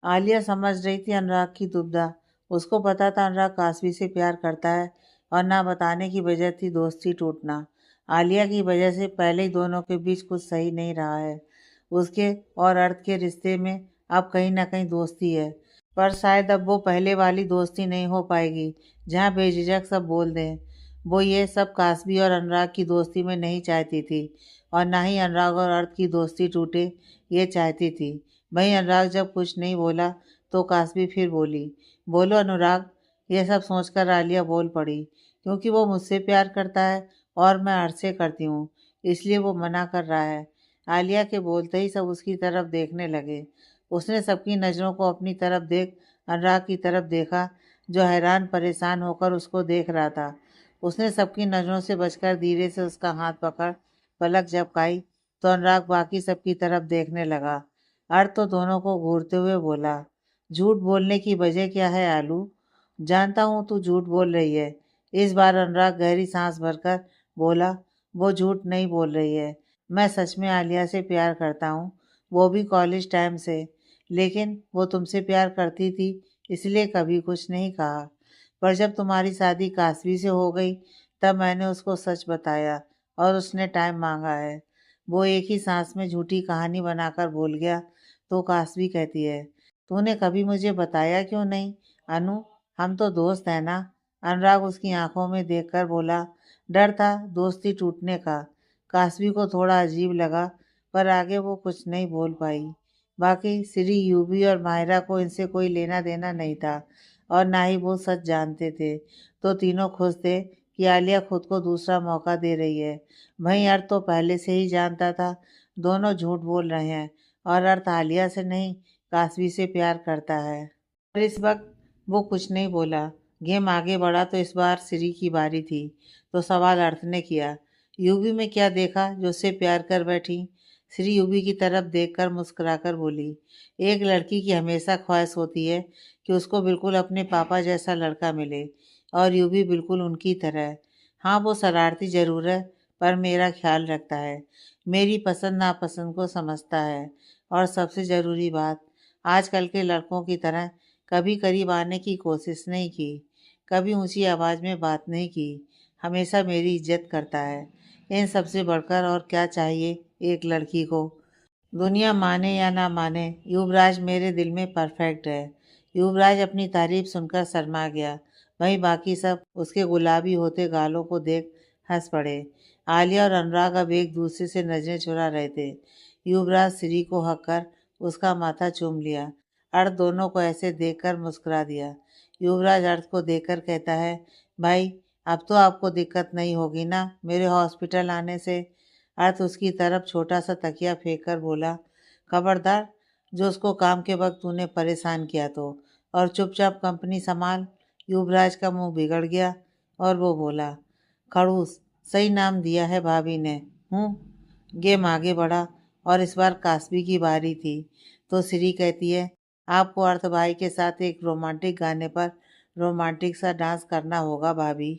आलिया समझ रही थी अनुराग की दुविधा। उसको पता था अनुराग काशवी से प्यार करता है और ना बताने की वजह थी दोस्ती टूटना। आलिया की वजह से पहले ही दोनों के बीच कुछ सही नहीं रहा है। उसके और अर्थ के रिश्ते में अब कहीं ना कहीं दोस्ती है, पर शायद अब वो पहले वाली दोस्ती नहीं हो पाएगी जहाँ बेझिझक सब बोल दें। वो ये सब काशवी और अनुराग की दोस्ती में नहीं चाहती थी, और ना ही अनुराग और अर्थ की दोस्ती टूटे ये चाहती थी। वहीं अनुराग जब कुछ नहीं बोला तो काशवी फिर बोली, बोलो अनुराग। यह सब सोचकर आलिया बोल पड़ी, क्योंकि वो मुझसे प्यार करता है और मैं अर्थ से करती हूँ, इसलिए वो मना कर रहा है। आलिया के बोलते ही सब उसकी तरफ देखने लगे। उसने सबकी नज़रों को अपनी तरफ देख अनुराग की तरफ देखा, जो हैरान परेशान होकर उसको देख रहा था। उसने सबकी नज़रों से बचकर धीरे से उसका हाथ पकड़ पलक झपकाई तो अनुराग बाकी सबकी तरफ देखने लगा। अर्थ तो दोनों को घूरते हुए बोला, झूठ बोलने की वजह क्या है आलू? जानता हूँ तू झूठ बोल रही है। इस बार अनुराग गहरी सांस भरकर बोला, वो झूठ नहीं बोल रही है। मैं सच में आलिया से प्यार करता हूँ, वो भी कॉलेज टाइम से। लेकिन वो तुमसे प्यार करती थी इसलिए कभी कुछ नहीं कहा। पर जब तुम्हारी शादी काशवी से हो गई तब मैंने उसको सच बताया और उसने टाइम मांगा है। वो एक ही सांस में झूठी कहानी बनाकर बोल गया। तो काशवी कहती है, तूने कभी मुझे बताया क्यों नहीं अनु? हम तो दोस्त हैं ना? अनुराग उसकी आंखों में देखकर बोला, डर था दोस्ती टूटने का। काशवी को थोड़ा अजीब लगा, पर आगे वो कुछ नहीं बोल पाई। बाकी श्री यूवी और मायरा को इनसे कोई लेना देना नहीं था, और ना ही वो सच जानते थे। तो तीनों खुश थे कि आलिया खुद को दूसरा मौका दे रही है। वहीं अर्थ तो पहले से ही जानता था दोनों झूठ बोल रहे हैं, और अर्थ आलिया से नहीं काशवी से प्यार करता है। और इस वक्त वो कुछ नहीं बोला। गेम आगे बढ़ा तो इस बार श्री की बारी थी। तो सवाल अर्थ ने किया, यूवी में क्या देखा जो उससे प्यार कर बैठी? श्री यूवी की तरफ देखकर मुस्कुराकर बोली, एक लड़की की हमेशा ख्वाहिश होती है कि उसको बिल्कुल अपने पापा जैसा लड़का मिले, और यूवी बिल्कुल उनकी तरह है। हाँ, वो शरारती जरूर है, पर मेरा ख्याल रखता है, मेरी पसंद नापसंद को समझता है। और सबसे ज़रूरी बात, आजकल के लड़कों की तरह कभी करीब आने की कोशिश नहीं की, कभी ऊंची आवाज़ में बात नहीं की, हमेशा मेरी इज्जत करता है। इन सबसे बढ़कर और क्या चाहिए एक लड़की को? दुनिया माने या ना माने, युवराज मेरे दिल में परफेक्ट है। युवराज अपनी तारीफ सुनकर शर्मा गया। वहीं बाकी सब उसके गुलाबी होते गालों को देख हंस पड़े। आलिया और अनुराग अब एक दूसरे से नजरें चुरा रहे थे। युवराज श्री को हक कर उसका माथा चूम लिया। अर्थ दोनों को ऐसे देखकर मुस्कुरा दिया। युवराज अर्थ को देखकर कहता है, भाई अब तो आपको दिक्कत नहीं होगी ना मेरे हॉस्पिटल आने से? अर्थ उसकी तरफ छोटा सा तकिया फेंक कर बोला, खबरदार जो उसको काम के वक्त तूने परेशान किया तो, और चुपचाप कंपनी संभाल। युवराज का मुंह बिगड़ गया और वो बोला, खड़ूस, सही नाम दिया है भाभी ने। हूँ। गेम आगे बढ़ा और इस बार काशवी की बारी थी। तो श्री कहती है, आपको अर्थ भाई के साथ एक रोमांटिक गाने पर रोमांटिक सा डांस करना होगा भाभी।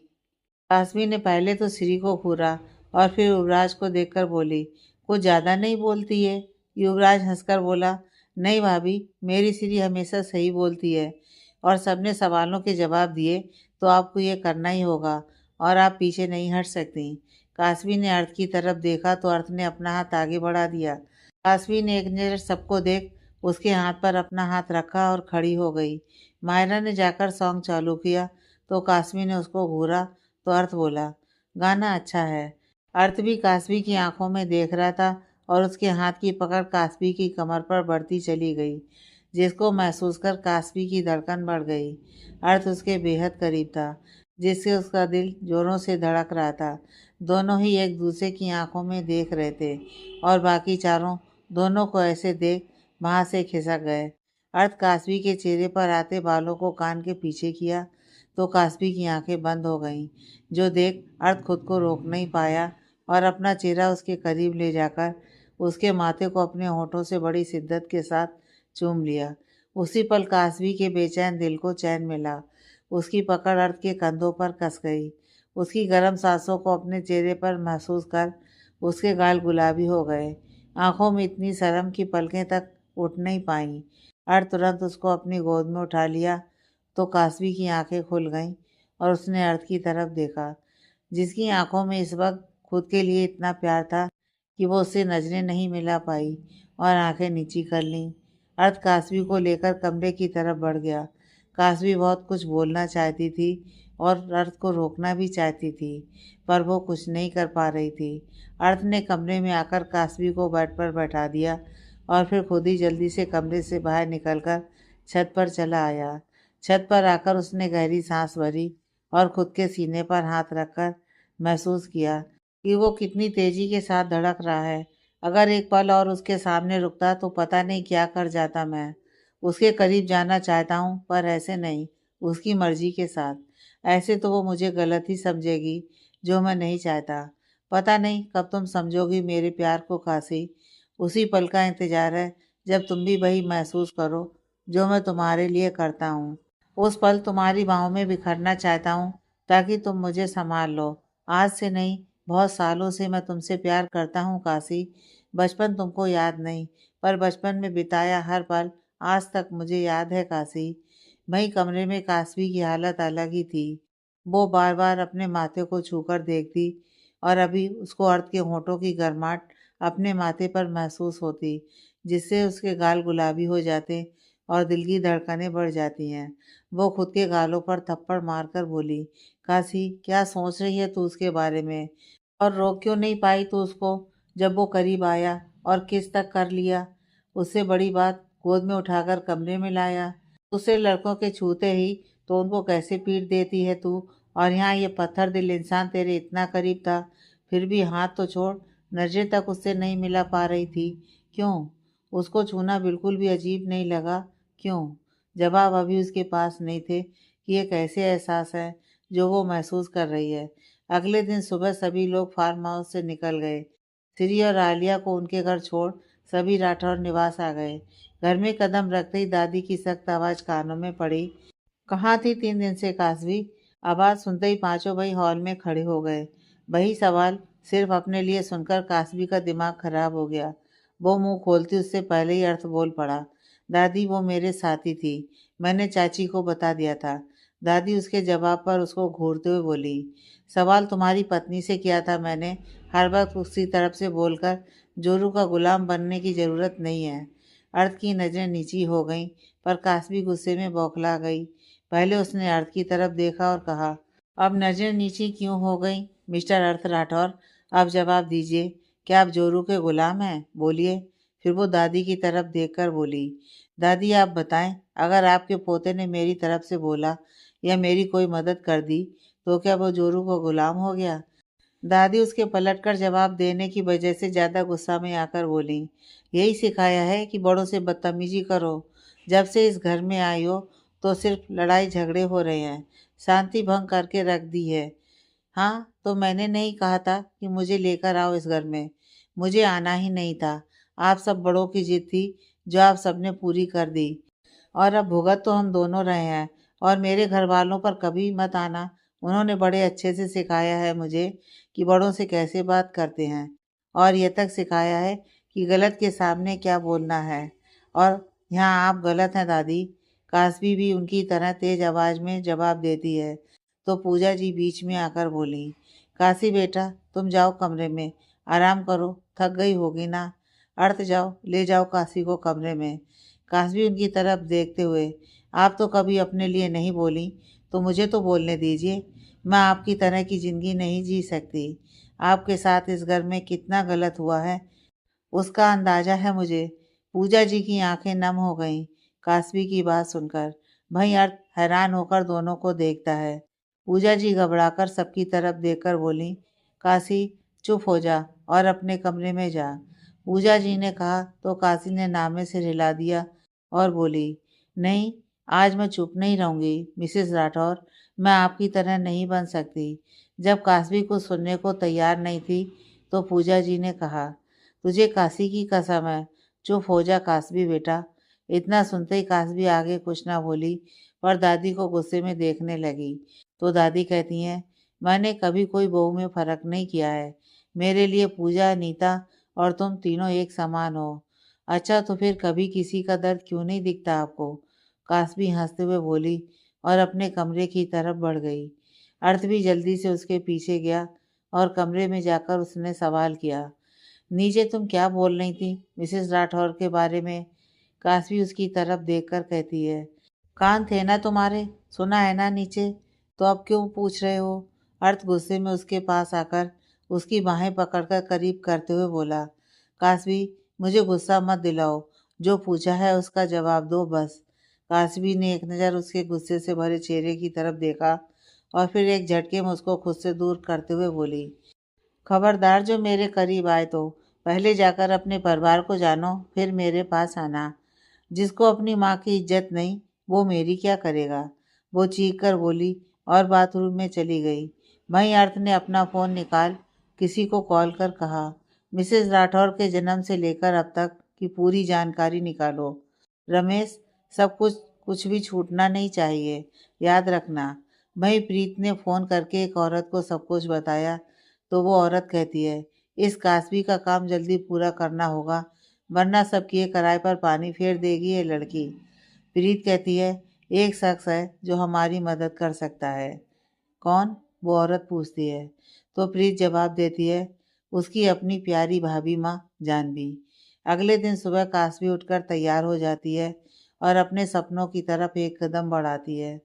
कासमी ने पहले तो श्री को घूरा और फिर युवराज को देखकर बोली, कुछ ज्यादा नहीं बोलती है? युवराज हंसकर बोला, नहीं भाभी, मेरी श्री हमेशा सही बोलती है, और सबने सवालों के जवाब दिए तो आपको ये करना ही होगा, और आप पीछे नहीं हट सकती। कासवी ने अर्थ की तरफ देखा तो अर्थ ने अपना हाथ आगे बढ़ा दिया। कासवी ने एक नज़र सबको देख उसके हाथ पर अपना हाथ रखा और खड़ी हो गई। मायरा ने जाकर सॉन्ग चालू किया तो कासवी ने उसको घूरा तो अर्थ बोला, गाना अच्छा है। अर्थ भी कासवी की आंखों में देख रहा था, और उसके हाथ की पकड़ कासवी की कमर पर बढ़ती चली गई, जिसको महसूस कर कासवी की धड़कन बढ़ गई। अर्थ उसके बेहद करीब था, जिससे उसका दिल जोरों से धड़क रहा था। दोनों ही एक दूसरे की आंखों में देख रहे थे, और बाकी चारों दोनों को ऐसे देख वहां से खिसक गए। अर्थ कासवी के चेहरे पर आते बालों को कान के पीछे किया तो कासवी की आंखें बंद हो गईं, जो देख अर्थ खुद को रोक नहीं पाया और अपना चेहरा उसके करीब ले जाकर उसके माथे को अपने होठों से बड़ी शिद्दत के साथ चूम लिया। उसी पल कासवी के बेचैन दिल को चैन मिला। उसकी पकड़ अर्थ के कंधों पर कस गई। उसकी गर्म सांसों को अपने चेहरे पर महसूस कर उसके गाल गुलाबी हो गए। आंखों में इतनी शर्म कि पलकें तक उठ नहीं पाईं। अर्थ तुरंत उसको अपनी गोद में उठा लिया तो कासवी की आंखें खुल गईं और उसने अर्थ की तरफ देखा, जिसकी आंखों में इस वक्त खुद के लिए इतना प्यार था कि वो उससे नजरें नहीं मिला पाई और आंखें नीची कर लीं। अर्थ कासवी को लेकर कमरे की तरफ बढ़ गया। कासवी बहुत कुछ बोलना चाहती थी और अर्थ को रोकना भी चाहती थी, पर वो कुछ नहीं कर पा रही थी। अर्थ ने कमरे में आकर कासवी को बेड पर बैठा दिया और फिर खुद ही जल्दी से कमरे से बाहर निकलकर छत पर चला आया। छत पर आकर उसने गहरी सांस भरी और खुद के सीने पर हाथ रखकर महसूस किया कि वो कितनी तेजी के साथ धड़क रहा है। अगर एक पल और उसके सामने रुकता तो पता नहीं क्या कर जाता मैं। उसके करीब जाना चाहता हूँ, पर ऐसे नहीं, उसकी मर्जी के साथ। ऐसे तो वो मुझे गलत ही समझेगी, जो मैं नहीं चाहता। पता नहीं कब तुम समझोगी मेरे प्यार को काशी। उसी पल का इंतजार है जब तुम भी वही महसूस करो जो मैं तुम्हारे लिए करता हूँ। उस पल तुम्हारी बाहों में बिखरना चाहता हूँ ताकि तुम मुझे संभाल लो। आज से नहीं, बहुत सालों से मैं तुमसे प्यार करता हूँ काशी। बचपन तुमको याद नहीं, पर बचपन में बिताया हर पल आज तक मुझे याद है काशी। वही कमरे में कासवी की हालत अलग ही थी। वो बार बार अपने माथे को छूकर देखती और अभी उसको अर्थ के होठों की गर्माहट अपने माथे पर महसूस होती, जिससे उसके गाल गुलाबी हो जाते और दिल की धड़कनें बढ़ जाती हैं। वो खुद के गालों पर थप्पड़ मारकर बोली, काशी क्या सोच रही है तू उसके बारे में? और रोक क्यों नहीं पाई तू उसको जब वो करीब आया? और किस तक कर लिया? उससे बड़ी बात, गोद में उठाकर कमरे में लाया। दूसरे लड़कों के छूते ही तो उनको कैसे पीट देती है तू, और यहाँ ये पत्थर दिल इंसान तेरे इतना करीब था, फिर भी हाथ तो छोड़, नजरें तक उससे नहीं मिला पा रही थी। क्यों? उसको छूना बिल्कुल भी अजीब नहीं लगा? क्यों? जवाब अभी उसके पास नहीं थे कि ये कैसे एहसास है जो वो महसूस कर रही है। अगले दिन सुबह सभी लोग फार्म हाउस से निकल गए। श्री और आलिया को उनके घर छोड़ सभी राठौर निवास आ गए। घर में कदम रखते ही दादी की सख्त आवाज कानों में पड़ी, कहाँ थी 3 दिन से कासवी? आवाज सुनते ही पांचों भाई हॉल में खड़े हो गए। वही सवाल सिर्फ अपने लिए सुनकर कासवी का दिमाग खराब हो गया। वो मुंह खोलती उससे पहले ही अर्थ बोल पड़ा, दादी वो मेरे साथी थी, मैंने चाची को बता दिया था। दादी उसके जवाब पर उसको घूरते हुए बोली, सवाल तुम्हारी पत्नी से किया था मैंने, हर वक्त उसकी तरफ से बोलकर जोरू का गुलाम बनने की जरूरत नहीं है। अर्थ की नजरें नीची हो गईं, पर कासवी गुस्से में बौखला गई। पहले उसने अर्थ की तरफ देखा और कहा, अब नजरें नीची क्यों हो गई मिस्टर अर्थ राठौर? आप जवाब दीजिए, क्या आप जोरू के गुलाम हैं? बोलिए। फिर वो दादी की तरफ देखकर बोली, दादी आप बताएं, अगर आपके पोते ने मेरी तरफ से बोला या मेरी कोई मदद कर दी तो क्या वो जोरू को गुलाम हो गया? दादी उसके पलटकर जवाब देने की वजह से ज्यादा गुस्सा में आकर बोली, यही सिखाया है कि बड़ों से बदतमीजी करो। जब से इस घर में आई हो तो सिर्फ लड़ाई झगड़े हो रहे हैं, शांति भंग करके रख दी है। हाँ, तो मैंने नहीं कहा था कि मुझे लेकर आओ इस घर में? मुझे आना ही नहीं था। आप सब बड़ों की जिद थी जो आप सबने पूरी कर दी, और अब भुगत तो हम दोनों रहे हैं। और मेरे घर वालों पर कभी मत आना, उन्होंने बड़े अच्छे से सिखाया है मुझे कि बड़ों से कैसे बात करते हैं, और यह तक सिखाया है कि गलत के सामने क्या बोलना है। और यहाँ आप गलत हैं दादी। कासवी भी उनकी तरह तेज आवाज में जवाब देती है तो पूजा जी बीच में आकर बोली, काशी बेटा तुम जाओ कमरे में, आराम करो, थक गई होगी ना। अर्थ जाओ, ले जाओ काशी को कमरे में। कासवी उनकी तरफ देखते हुए, आप तो कभी अपने लिए नहीं बोली, तो मुझे तो बोलने दीजिए। मैं आपकी तरह की ज़िंदगी नहीं जी सकती। आपके साथ इस घर में कितना गलत हुआ है उसका अंदाजा है मुझे। पूजा जी की आंखें नम हो गईं कासवी की बात सुनकर। वहीं अर्थ हैरान होकर दोनों को देखता है। पूजा जी घबराकर सबकी तरफ देखकर बोली, काशी चुप हो जा और अपने कमरे में जा। पूजा जी ने कहा तो काशी ने नामे से हिला दिया और बोली, नहीं, आज मैं चुप नहीं रहूंगी मिसेस राठौर, मैं आपकी तरह नहीं बन सकती। जब कासवी कुछ सुनने को तैयार नहीं थी तो पूजा जी ने कहा, तुझे काशी की कसम है, चुप हो जा कासवी बेटा। इतना सुनते ही कासवी आगे कुछ ना बोली, पर दादी को गुस्से में देखने लगी। तो दादी कहती हैं, मैंने कभी कोई बहू में फर्क नहीं किया है। मेरे लिए पूजा, नीता और तुम तीनों एक समान हो। अच्छा तो फिर कभी किसी का दर्द क्यों नहीं दिखता आपको? कासमी हंसते हुए बोली और अपने कमरे की तरफ बढ़ गई। अर्थ भी जल्दी से उसके पीछे गया और कमरे में जाकर उसने सवाल किया, नीचे तुम क्या बोल रही थी मिसेस राठौर के बारे में? कासमी उसकी तरफ देखकर कहती है, कान थे ना तुम्हारे, सुना है ना नीचे, तो अब क्यों पूछ रहे हो? अर्थ गुस्से में उसके पास आकर उसकी बाहें पकड़कर करीब करते हुए बोला, कासवी मुझे गुस्सा मत दिलाओ, जो पूछा है उसका जवाब दो बस। कासवी ने एक नज़र उसके गुस्से से भरे चेहरे की तरफ देखा और फिर एक झटके में उसको खुद से दूर करते हुए बोली, खबरदार जो मेरे करीब आए तो पहले जाकर अपने परिवार को जानो, फिर मेरे पास आना। जिसको अपनी माँ की इज्जत नहीं, वो मेरी क्या करेगा? वो चीख कर बोली और बाथरूम में चली गई। वहीं अर्थ ने अपना फ़ोन निकाल किसी को कॉल कर कहा, मिसेस राठौर के जन्म से लेकर अब तक की पूरी जानकारी निकालो। रमेश, सब कुछ कुछ भी छूटना नहीं चाहिए, याद रखना। वहीं प्रीत ने फ़ोन करके एक औरत को सब कुछ बताया तो वो औरत कहती है, इस कासवी का काम जल्दी पूरा करना होगा, वरना सब किए कराए पर पानी फेर देगी ये लड़की। प्रीत कहती है, एक शख्स है जो हमारी मदद कर सकता है। कौन? वो औरत पूछती है। तो प्रीत जवाब देती है, उसकी अपनी प्यारी भाभी माँ जानवी। अगले दिन सुबह कासवी उठकर तैयार हो जाती है और अपने सपनों की तरफ एक कदम बढ़ाती है।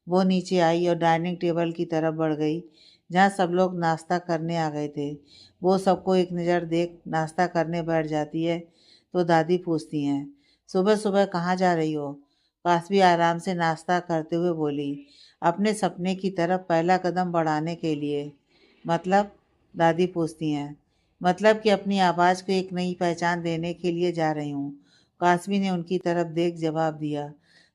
वो नीचे आई और डाइनिंग टेबल की तरफ बढ़ गई, जहाँ सब लोग नाश्ता करने आ गए थे। वो सबको एक नज़र देख नाश्ता करने बैठ जाती है तो दादी पूछती हैं, सुबह सुबह कहाँ जा रही हो? कासवी आराम से नाश्ता करते हुए बोली, अपने सपने की तरफ पहला कदम बढ़ाने के लिए। मतलब? दादी पूछती हैं। मतलब कि अपनी आवाज़ को एक नई पहचान देने के लिए जा रही हूँ। कासमी ने उनकी तरफ देख जवाब दिया।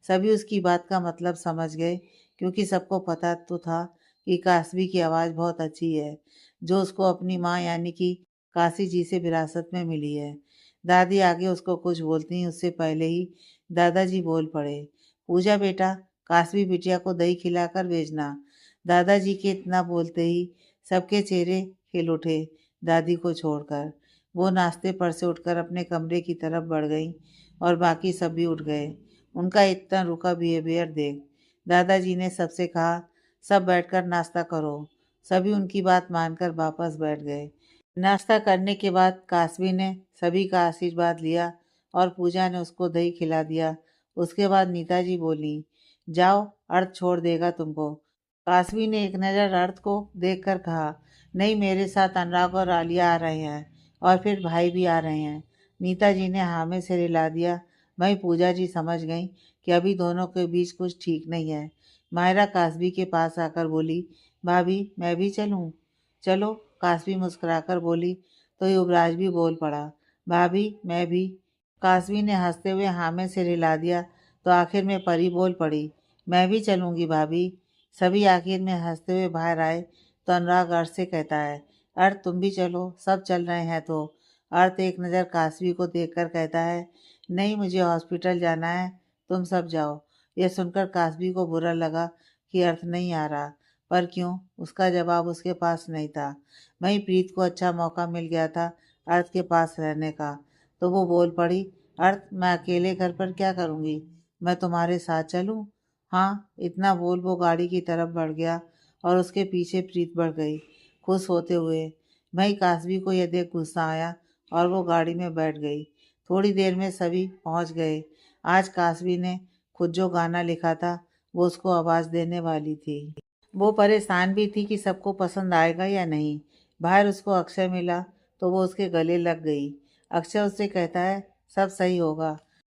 सभी उसकी बात का मतलब समझ गए, क्योंकि सबको पता तो था कि कासमी की आवाज़ बहुत अच्छी है, जो उसको अपनी माँ यानी कि काशी जी से विरासत में मिली है। दादी आगे उसको कुछ बोलती हैं उससे पहले ही दादाजी बोल पड़े, पूजा बेटा, कासवी बिटिया को दही खिलाकर भेजना। दादाजी के इतना बोलते ही सबके चेहरे खिल उठे, दादी को छोड़कर। वो नाश्ते पर से उठकर अपने कमरे की तरफ बढ़ गई और बाकी सब भी उठ गए। उनका इतना रुका बिहेवियर देख दादाजी ने सबसे कहा, सब बैठकर नाश्ता करो। सभी उनकी बात मानकर वापस बैठ गए। नाश्ता करने के बाद कासवी ने सभी का आशीर्वाद लिया और पूजा ने उसको दही खिला दिया। उसके बाद नीता जी बोली, जाओ, अर्थ छोड़ देगा तुमको। कासवी ने एक नज़र अर्थ को देखकर कहा, नहीं, मेरे साथ अनुराग और आलिया आ रहे हैं और फिर भाई भी आ रहे हैं। नीता जी ने हाँ में सिर हिला दिया। वहीं पूजा जी समझ गई कि अभी दोनों के बीच कुछ ठीक नहीं है। मायरा कासवी के पास आकर बोली, भाभी मैं भी चलूं? चलो, कासवी मुस्कुराकर बोली। तो युवराज भी बोल पड़ा, भाभी मैं भी। कासवी ने हंसते हुए हाँ में सिर हिला दिया तो आखिर में परी बोल पड़ी, मैं भी चलूंगी भाभी। सभी आखिर में हंसते हुए बाहर आए तो अनुराग अर्थ से कहता है, अर्थ तुम भी चलो, सब चल रहे हैं तो। अर्थ एक नज़र कासवी को देखकर कहता है, नहीं, मुझे हॉस्पिटल जाना है, तुम सब जाओ। यह सुनकर कासवी को बुरा लगा कि अर्थ नहीं आ रहा, पर क्यों, उसका जवाब उसके पास नहीं था। वहीं प्रीत को अच्छा मौका मिल गया था अर्थ के पास रहने का, तो वो बोल पड़ी, अर्थ मैं अकेले घर पर क्या करूँगी, मैं तुम्हारे साथ चलूँ? हाँ, इतना बोल वो गाड़ी की तरफ बढ़ गया और उसके पीछे प्रीत बढ़ गई, खुश होते हुए। वहीं कासवी को यह देख गुस्सा आया और वो गाड़ी में बैठ गई। थोड़ी देर में सभी पहुंच गए। आज कासवी ने खुद जो गाना लिखा था वो उसको आवाज़ देने वाली थी। वो परेशान भी थी कि सबको पसंद आएगा या नहीं। बाहर उसको अक्षय मिला तो वो उसके गले लग गई। अक्षय उससे कहता है, सब सही होगा,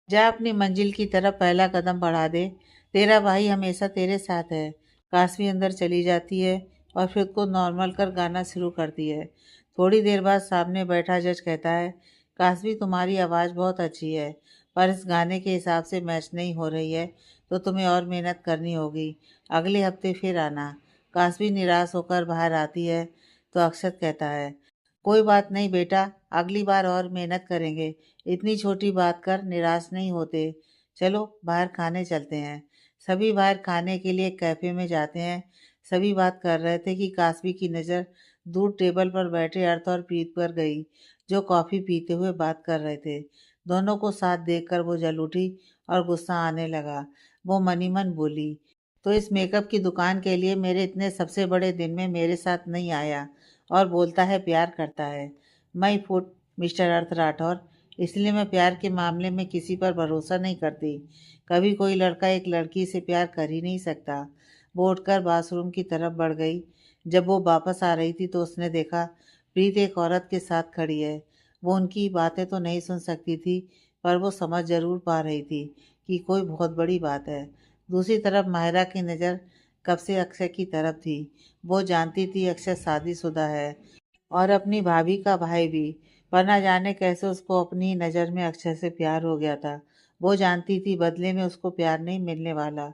जा अपनी मंजिल की तरफ पहला कदम बढ़ा दे, तेरा भाई हमेशा तेरे साथ है। कासवी अंदर चली जाती है और फिर को नॉर्मल कर गाना शुरू करती है। थोड़ी देर बाद सामने बैठा जज कहता है, कासवी तुम्हारी आवाज़ बहुत अच्छी है, पर इस गाने के हिसाब से मैच नहीं हो रही है, तो तुम्हें और मेहनत करनी होगी। अगले हफ्ते फिर आना। कासवी निराश होकर बाहर आती है तो अक्षत कहता है, कोई बात नहीं बेटा, अगली बार और मेहनत करेंगे, इतनी छोटी बात कर निराश नहीं होते। चलो बाहर खाने चलते हैं। सभी बाहर खाने के लिए एक कैफ़े में जाते हैं। सभी बात कर रहे थे कि कासवी की नज़र दूर टेबल पर बैठे अर्थ और प्रीत पर गई, जो कॉफ़ी पीते हुए बात कर रहे थे। दोनों को साथ देखकर वो जल उठी और गुस्सा आने लगा। वो मन ही मन बोली, तो इस मेकअप की दुकान के लिए मेरे इतने सबसे बड़े दिन में मेरे साथ नहीं आया और बोलता है प्यार करता है। मैं फुट मिस्टर अर्थ राठौर, इसलिए मैं प्यार के मामले में किसी पर भरोसा नहीं करती। कभी कोई लड़का एक लड़की से प्यार कर ही नहीं सकता। वो उठकर बाथरूम की तरफ बढ़ गई। जब वो वापस आ रही थी तो उसने देखा प्रीत एक औरत के साथ खड़ी है। वो उनकी बातें तो नहीं सुन सकती थी, पर वो समझ जरूर पा रही थी कि कोई बहुत बड़ी बात है। दूसरी तरफ माहिरा की नज़र कब से अक्षय की तरफ थी। वो जानती थी अक्षय शादीशुदा है और अपनी भाभी का भाई भी, पर न जाने कैसे उसको अपनी नज़र में अक्षय से प्यार हो गया था। वो जानती थी बदले में उसको प्यार नहीं मिलने वाला,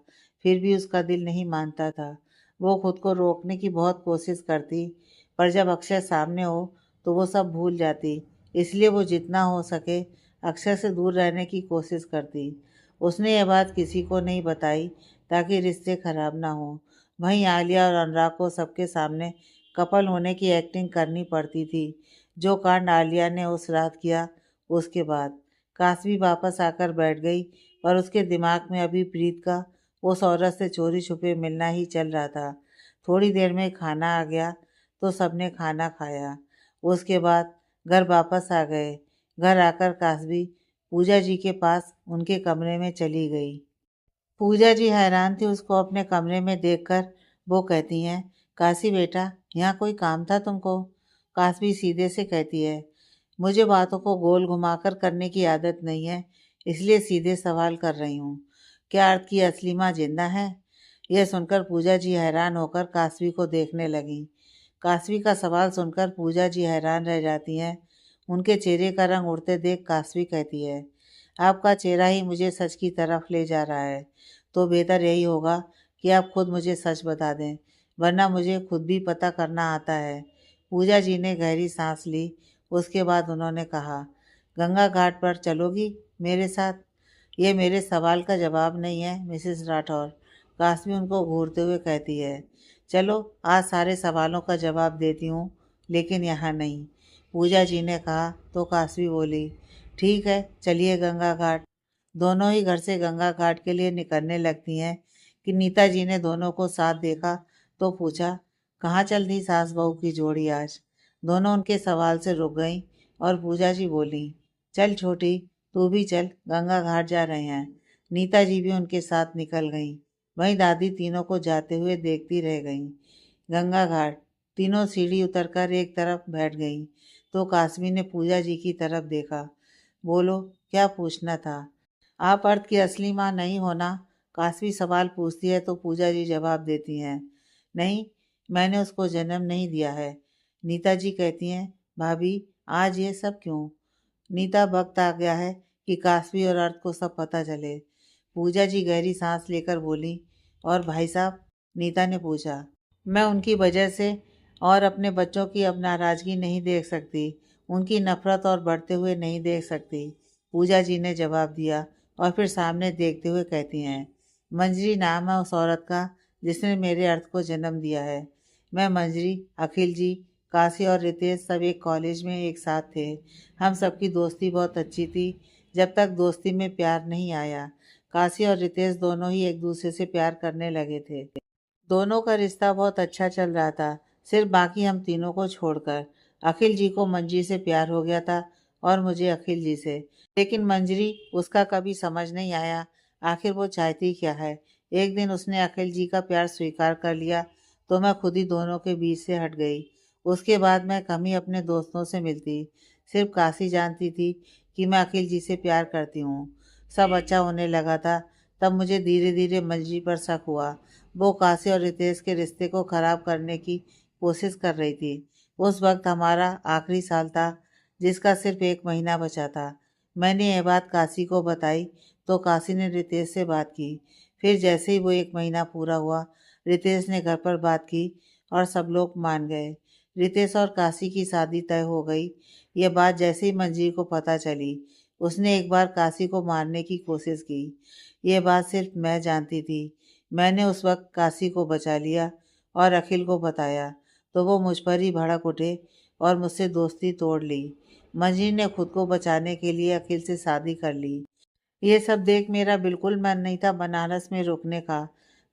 फिर भी उसका दिल नहीं मानता था। वो खुद को रोकने की बहुत कोशिश करती, पर जब अक्षय सामने हो तो वो सब भूल जाती। इसलिए वो जितना हो सके अक्षय से दूर रहने की कोशिश करती। उसने यह बात किसी को नहीं बताई ताकि रिश्ते खराब ना हो। वहीं आलिया और अनुराग को सबके सामने कपल होने की एक्टिंग करनी पड़ती थी। जो कांड आलिया ने उस रात किया, उसके बाद काशवी वापस आकर बैठ गई, पर उसके दिमाग में अभी प्रीत का उस औरत से चोरी छुपे मिलना ही चल रहा था। थोड़ी देर में खाना आ गया तो सबने खाना खाया। उसके बाद घर वापस आ गए। घर आकर काशवी पूजा जी के पास उनके कमरे में चली गई। पूजा जी हैरान थी उसको अपने कमरे में देखकर। वो कहती हैं, काशी बेटा, यहाँ कोई काम था तुमको? काशवी सीधे से कहती है, मुझे बातों को गोल घुमाकर करने की आदत नहीं है, इसलिए सीधे सवाल कर रही हूँ। क्या अर्थ की असली माँ जिंदा है? यह सुनकर पूजा जी हैरान होकर काशवी को देखने लगी। काशवी का सवाल सुनकर पूजा जी हैरान रह जाती हैं। उनके चेहरे का रंग उड़ते देख काशवी कहती है, आपका चेहरा ही मुझे सच की तरफ ले जा रहा है, तो बेहतर यही होगा कि आप खुद मुझे सच बता दें, वरना मुझे खुद भी पता करना आता है। पूजा जी ने गहरी सांस ली। उसके बाद उन्होंने कहा, गंगा घाट पर चलोगी मेरे साथ? ये मेरे सवाल का जवाब नहीं है मिसेस राठौर, काशवी उनको घूरते हुए कहती है। चलो, आज सारे सवालों का जवाब देती हूँ, लेकिन यहाँ नहीं, पूजा जी ने कहा। तो काशवी बोली, ठीक है, चलिए गंगा घाट। दोनों ही घर से गंगा घाट के लिए निकलने लगती हैं कि नीता जी ने दोनों को साथ देखा तो पूछा, कहाँ चल दी सास बहू की जोड़ी आज? दोनों उनके सवाल से रुक गईं और पूजा जी बोली, चल छोटी, तू भी चल, गंगा घाट जा रहे हैं। नीता जी भी उनके साथ निकल गईं। वहीं दादी तीनों को जाते हुए देखती रह गईं। गंगा घाट तीनों सीढ़ी उतरकर एक तरफ बैठ गईं तो कासमी ने पूजा जी की तरफ देखा। बोलो, क्या पूछना था? आप अर्थ की असली माँ नहीं होना? कासवी सवाल पूछती है तो पूजा जी जवाब देती हैं, नहीं, मैंने उसको जन्म नहीं दिया है। नीता जी कहती हैं, भाभी, आज ये सब क्यों? नीता वक्त आ गया है कि कासवी और अर्थ को सब पता चले। पूजा जी गहरी सांस लेकर बोली, और भाई साहब? नीता ने पूछा। मैं उनकी वजह से और अपने बच्चों की अब नाराज़गी नहीं देख सकती, उनकी नफ़रत और बढ़ते हुए नहीं देख सकती, पूजा जी ने जवाब दिया और फिर सामने देखते हुए कहती हैं, मंजरी नाम है उस औरत का जिसने मेरे अर्थ को जन्म दिया है। मैं, मंजरी, अखिल जी, काशी और रितेश सब एक कॉलेज में एक साथ थे। हम सबकी दोस्ती बहुत अच्छी थी, जब तक दोस्ती में प्यार नहीं आया। काशी और रितेश दोनों ही एक दूसरे से प्यार करने लगे थे। दोनों का रिश्ता बहुत अच्छा चल रहा था, सिर्फ बाकी हम तीनों को छोड़कर। अखिल जी को मंजरी से प्यार हो गया था और मुझे अखिल जी से, लेकिन मंजरी उसका कभी समझ नहीं आया आखिर वो चाहती क्या है। एक दिन उसने अखिल जी का प्यार स्वीकार कर लिया तो मैं खुद ही दोनों के बीच से हट गई। उसके बाद मैं कम ही अपने दोस्तों से मिलती, सिर्फ काशी जानती थी कि मैं अखिल जी से प्यार करती हूँ। सब अच्छा होने लगा था, तब मुझे धीरे धीरे मंजरी पर शक हुआ। वो काशी और रितेश के रिश्ते को ख़राब करने की कोशिश कर रही थी। उस वक्त हमारा आखिरी साल था, जिसका सिर्फ 1 महीना बचा था। मैंने यह बात काशी को बताई तो काशी ने रितेश से बात की। फिर जैसे ही वो 1 महीना पूरा हुआ, रितेश ने घर पर बात की और सब लोग मान गए। रितेश और काशी की शादी तय हो गई। यह बात जैसे ही मंजीर को पता चली, उसने एक बार काशी को मारने की कोशिश की। यह बात सिर्फ मैं जानती थी। मैंने उस वक्त काशी को बचा लिया और अखिल को बताया तो वो मुझ पर ही भड़क उठे और मुझसे दोस्ती तोड़ ली। मंजरी ने खुद को बचाने के लिए अखिल से शादी कर ली। ये सब देख मेरा बिल्कुल मन नहीं था बनारस में रुकने का,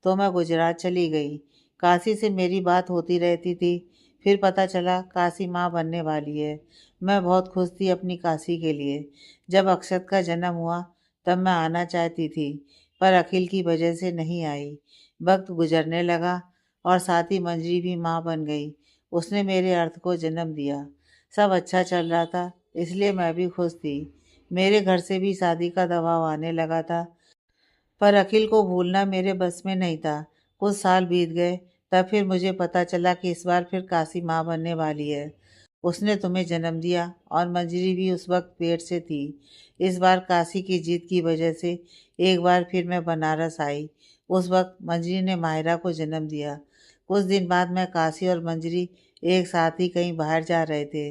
तो मैं गुजरात चली गई। काशी से मेरी बात होती रहती थी। फिर पता चला काशी माँ बनने वाली है। मैं बहुत खुश थी अपनी काशी के लिए। जब अक्षत का जन्म हुआ तब मैं आना चाहती थी, पर अखिल की वजह से नहीं आई। वक्त गुजरने लगा और साथ ही मंजरी भी माँ बन गई। उसने मेरे अर्थ को जन्म दिया। सब अच्छा चल रहा था, इसलिए मैं भी खुश थी। मेरे घर से भी शादी का दबाव आने लगा था, पर अखिल को भूलना मेरे बस में नहीं था। कुछ साल बीत गए, तब फिर मुझे पता चला कि इस बार फिर काशी माँ बनने वाली है। उसने तुम्हें जन्म दिया और मंजरी भी उस वक्त पेट से थी। इस बार काशी की जीत की वजह से एक बार फिर मैं बनारस आई। उस वक्त मंजरी ने माहिरा को जन्म दिया। कुछ दिन बाद मैं काशी और मंजरी एक साथ ही कहीं बाहर जा रहे थे।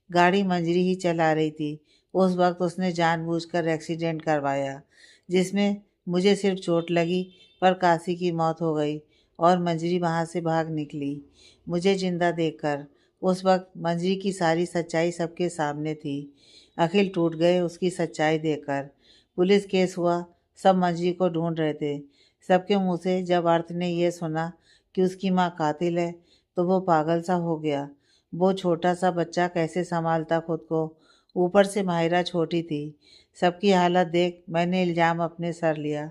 गाड़ी मंजरी ही चला रही थी। उस वक्त उसने जानबूझकर एक्सीडेंट करवाया, जिसमें मुझे सिर्फ चोट लगी, पर काशी की मौत हो गई और मंजरी वहाँ से भाग निकली मुझे जिंदा देखकर। उस वक्त मंजरी की सारी सच्चाई सबके सामने थी। अखिल टूट गए उसकी सच्चाई देखकर। पुलिस केस हुआ, सब मंजरी को ढूंढ रहे थे। सबके मुंह से जब अर्थ ने यह सुना कि उसकी माँ कातिल है, तो वो पागल सा हो गया। वो छोटा सा बच्चा कैसे संभालता खुद को। ऊपर से माहिरा छोटी थी। सबकी हालत देख मैंने इल्ज़ाम अपने सर लिया।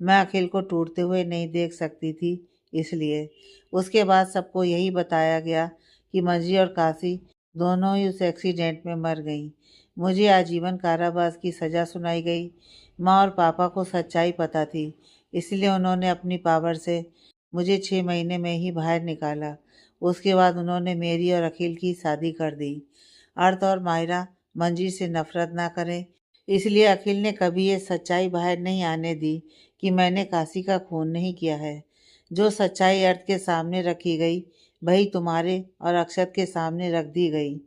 मैं अखिल को टूटते हुए नहीं देख सकती थी, इसलिए। उसके बाद सबको यही बताया गया कि मंजरी और काशी दोनों ही उस एक्सीडेंट में मर गईं। मुझे आजीवन कारावास की सज़ा सुनाई गई। माँ और पापा को सच्चाई पता थी, इसलिए उन्होंने अपनी पावर से मुझे 6 महीने में ही बाहर निकाला। उसके बाद उन्होंने मेरी और अखिल की शादी कर दी। अर्थ और मायरा मंजीर से नफरत ना करें, इसलिए अखिल ने कभी ये सच्चाई बाहर नहीं आने दी कि मैंने काशी का खून नहीं किया है। जो सच्चाई अर्थ के सामने रखी गई, वही तुम्हारे और अक्षत के सामने रख दी गई।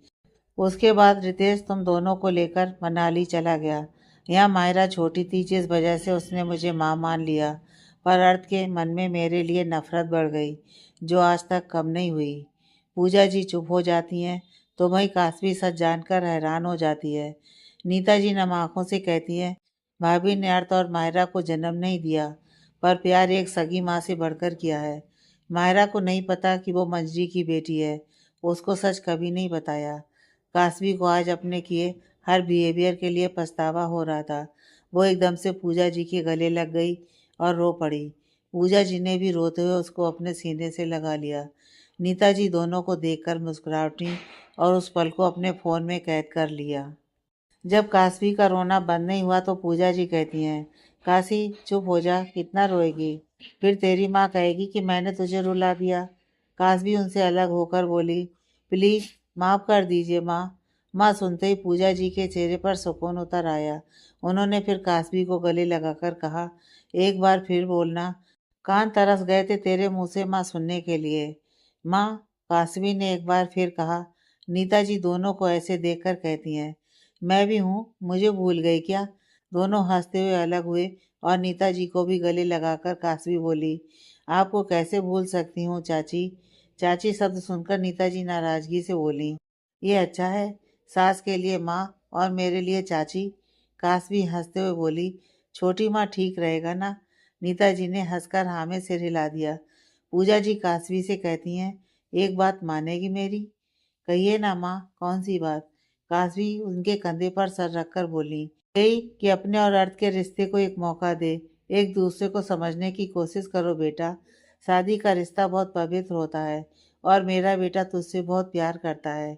उसके बाद रितेश तुम दोनों को लेकर मनाली चला गया। यहाँ मायरा छोटी थी, जिस वजह से उसने मुझे माँ मान लिया, पर अर्थ के मन में मेरे लिए नफरत बढ़ गई, जो आज तक कम नहीं हुई। पूजा जी चुप हो जाती हैं, तो वही काशवी सच जानकर हैरान हो जाती है। नीता जी नम आँखों से कहती हैं, भाभी ने अर्थ और मायरा को जन्म नहीं दिया, पर प्यार एक सगी माँ से बढ़कर किया है। मायरा को नहीं पता कि वो मंजरी की बेटी है। उसको सच कभी नहीं बताया। कासवी को आज अपने किए हर बिहेवियर के लिए पछतावा हो रहा था। वो एकदम से पूजा जी के गले लग गई और रो पड़ी। पूजा जी ने भी रोते हुए उसको अपने सीने से लगा लिया। नीता जी दोनों को देखकर मुस्कुरा उठी और उस पल को अपने फ़ोन में कैद कर लिया। जब काशवी का रोना बंद नहीं हुआ तो पूजा जी कहती हैं, काशी चुप हो जा, कितना रोएगी। फिर तेरी माँ कहेगी कि मैंने तुझे रुला दिया। काशवी उनसे अलग होकर बोली, प्लीज माफ कर दीजिए माँ। माँ सुनते ही पूजा जी के चेहरे पर सुकून उतर आया। उन्होंने फिर काशवी को गले लगाकर कहा, एक बार फिर बोलना, कान तरस गए थे तेरे मुंह से माँ सुनने के लिए। माँ, काशवी ने एक बार फिर कहा। नीता जी दोनों को ऐसे देखकर कहती हैं, मैं भी हूँ, मुझे भूल गई क्या। दोनों हंसते हुए अलग हुए और नीता जी को भी गले लगाकर कासवी बोली, आपको कैसे भूल सकती हूँ चाची। चाची शब्द सुनकर नीता जी नाराजगी से बोली, ये अच्छा है, सास के लिए माँ और मेरे लिए चाची। कासवी हंसते हुए बोली, छोटी माँ ठीक रहेगा ना। नीता जी ने हंसकर हाँ में सिर हिला दिया। पूजा जी कासवी से कहती हैं, एक बात मानेगी मेरी। कहिए ना माँ, कौन सी बात। काशवी उनके कंधे पर सर रखकर बोली, यही कि अपने और अर्थ के रिश्ते को एक मौका दे। एक दूसरे को समझने की कोशिश करो बेटा। शादी का रिश्ता बहुत पवित्र होता है और मेरा बेटा तुझसे बहुत प्यार करता है।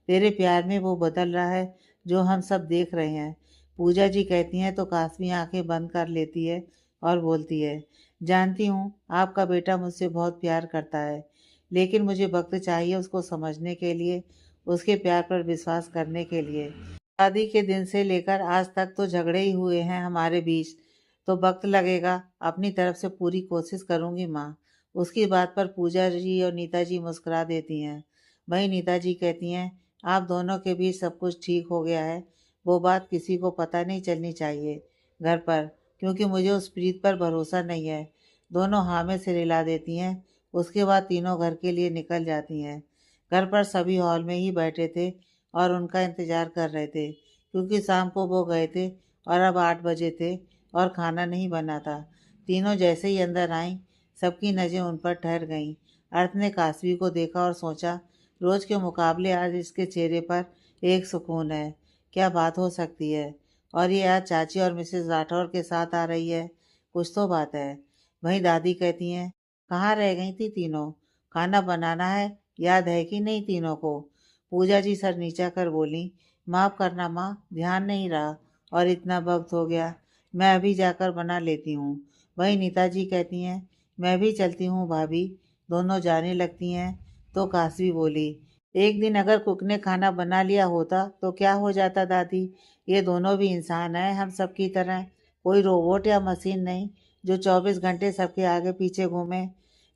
तेरे प्यार में वो बदल रहा है, जो हम सब देख रहे हैं। पूजा जी कहती हैं तो काशवी आंखें बंद कर लेती है और बोलती है, जानती हूँ आपका बेटा मुझसे बहुत प्यार करता है, लेकिन मुझे वक्त चाहिए उसको समझने के लिए, उसके प्यार पर विश्वास करने के लिए। शादी के दिन से लेकर आज तक तो झगड़े ही हुए हैं हमारे बीच, तो वक्त लगेगा। अपनी तरफ से पूरी कोशिश करूंगी माँ। उसकी बात पर पूजा जी और नीता जी मुस्कुरा देती हैं। वहीं नीता जी कहती हैं, आप दोनों के बीच सब कुछ ठीक हो गया है। वो बात किसी को पता नहीं चलनी चाहिए घर पर, क्योंकि मुझे उस प्रीत पर भरोसा नहीं है। दोनों हाँ में सिर हिला देती हैं। उसके बाद तीनों घर के लिए निकल जाती हैं। घर पर सभी हॉल में ही बैठे थे और उनका इंतज़ार कर रहे थे, क्योंकि शाम को वो गए थे और अब 8 बजे थे और खाना नहीं बना था। तीनों जैसे ही अंदर आईं, सबकी नज़रें उन पर ठहर गईं। अर्थ ने कासवी को देखा और सोचा, रोज़ के मुकाबले आज इसके चेहरे पर एक सुकून है। क्या बात हो सकती है? और ये आज चाची और मिसेस राठौर के साथ आ रही है। कुछ तो बात है। वहीं दादी कहती हैं, कहाँ रह गई थी तीनों? खाना बनाना है, याद है कि नहीं तीनों को? पूजा जी सर नीचा कर बोली, माफ़ करना माँ, ध्यान नहीं रहा और इतना वक्त हो गया। मैं अभी जाकर बना लेती हूँ। वहीं नीता जी कहती हैं, मैं भी चलती हूँ भाभी। दोनों जाने लगती हैं तो कासवी बोली, एक दिन अगर कुक ने खाना बना लिया होता तो क्या हो जाता दादी? ये दोनों भी इंसान हैं हम सब की तरह, कोई रोबोट या मशीन नहीं जो 24 घंटे सबके आगे पीछे घूमे।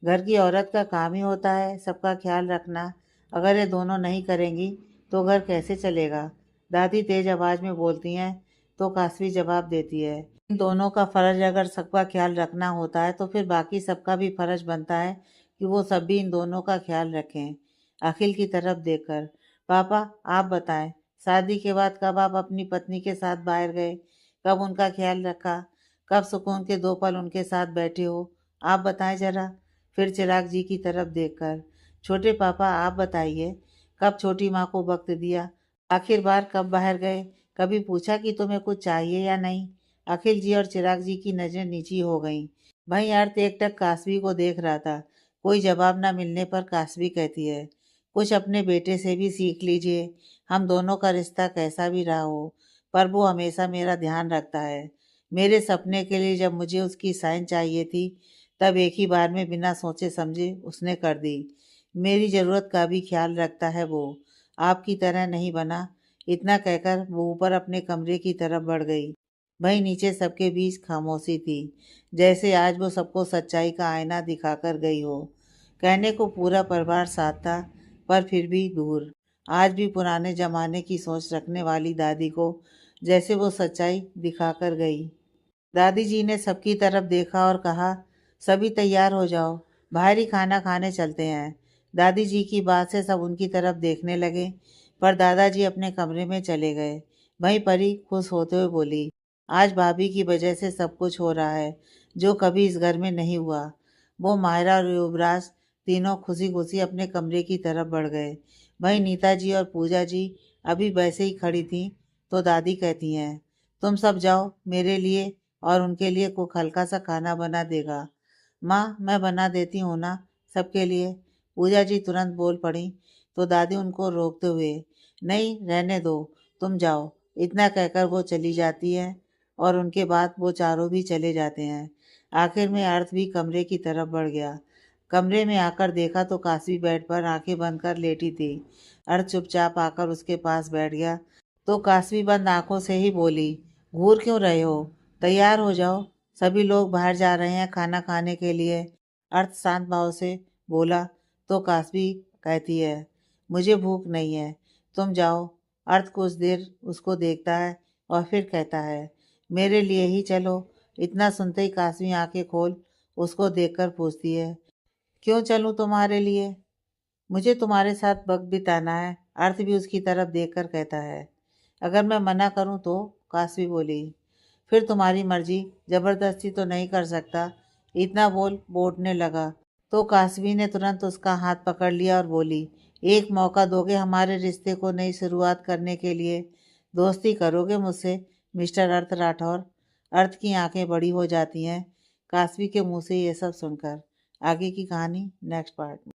घर की औरत का काम ही होता है सबका ख्याल रखना। अगर ये दोनों नहीं करेंगी तो घर कैसे चलेगा? दादी तेज आवाज में बोलती हैं तो कासवी जवाब देती है, इन दोनों का फर्ज अगर सबका ख्याल रखना होता है तो फिर बाकी सबका भी फर्ज बनता है कि वो सब भी इन दोनों का ख्याल रखें। अखिल की तरफ देखकर, पापा आप बताएं, शादी के बाद कब आप अपनी पत्नी के साथ बाहर गए? कब उनका ख्याल रखा? कब सुकून के 2 पल उनके साथ बैठे हो? आप बताएं जरा। फिर चिराग जी की तरफ देखकर, छोटे पापा आप बताइए, कब छोटी माँ को वक्त दिया? आखिर बार कब बाहर गए? कभी पूछा कि तुम्हें कुछ चाहिए या नहीं? अखिल जी और चिराग जी की नजरें नीची हो गईं। वहीं अर्थ एकटक कासवी को देख रहा था। कोई जवाब न मिलने पर कासवी कहती है, कुछ अपने बेटे से भी सीख लीजिए। हम दोनों का रिश्ता कैसा भी रहा हो, पर वो हमेशा मेरा ध्यान रखता है। मेरे सपने के लिए जब मुझे उसकी साइन चाहिए थी, तब एक ही बार में बिना सोचे समझे उसने कर दी। मेरी ज़रूरत का भी ख्याल रखता है वो, आपकी तरह नहीं बना। इतना कहकर वो ऊपर अपने कमरे की तरफ बढ़ गई। वहीं नीचे सबके बीच खामोशी थी, जैसे आज वो सबको सच्चाई का आईना दिखाकर गई हो। कहने को पूरा परिवार साथ था, पर फिर भी दूर। आज भी पुराने जमाने की सोच रखने वाली दादी को जैसे वो सच्चाई दिखाकर गई। दादी जी ने सबकी तरफ देखा और कहा, सभी तैयार हो जाओ, बाहर ही खाना खाने चलते हैं। दादी जी की बात से सब उनकी तरफ देखने लगे, पर दादाजी अपने कमरे में चले गए। वहीं परी खुश होते हुए बोली, आज भाभी की वजह से सब कुछ हो रहा है जो कभी इस घर में नहीं हुआ। वो मायरा और युवराज तीनों खुशी खुशी अपने कमरे की तरफ बढ़ गए। वहीं नीता जी और पूजा जी अभी वैसे ही खड़ी थीं तो दादी कहती हैं, तुम सब जाओ, मेरे लिए और उनके लिए कुक हल्का सा खाना बना देगा। माँ मैं बना देती हूँ ना, सबके लिए। पूजा जी तुरंत बोल पड़ी तो दादी उनको रोकते हुए, नहीं रहने दो, तुम जाओ। इतना कहकर वो चली जाती है और उनके बाद वो चारों भी चले जाते हैं। आखिर में अर्थ भी कमरे की तरफ बढ़ गया। कमरे में आकर देखा तो काशी बेड पर आंखें बंद कर लेटी थी। अर्थ चुपचाप आकर उसके पास बैठ गया तो काशवी बंद आंखों से ही बोली, घूर क्यों रहे हो? तैयार हो जाओ, सभी लोग बाहर जा रहे हैं खाना खाने के लिए। अर्थ शांत भाव से बोला तो काशवी कहती है, मुझे भूख नहीं है, तुम जाओ। अर्थ कुछ देर उसको देखता है और फिर कहता है, मेरे लिए ही चलो। इतना सुनते ही काशवी आंखें खोल उसको देखकर पूछती है, क्यों चलूं तुम्हारे लिए? मुझे तुम्हारे साथ वक्त बिताना है। अर्थ भी उसकी तरफ देखकर कहता है, अगर मैं मना करूं तो? काशवी बोली, फिर तुम्हारी मर्जी, जबरदस्ती तो नहीं कर सकता। इतना बोल वो उठने लगा तो काशवी ने तुरंत उसका हाथ पकड़ लिया और बोली, एक मौका दोगे हमारे रिश्ते को नई शुरुआत करने के लिए? दोस्ती करोगे मुझसे मिस्टर अर्थ राठौर? अर्थ की आंखें बड़ी हो जाती हैं काशवी के मुंह से ये सब सुनकर। आगे की कहानी नेक्स्ट पार्ट में।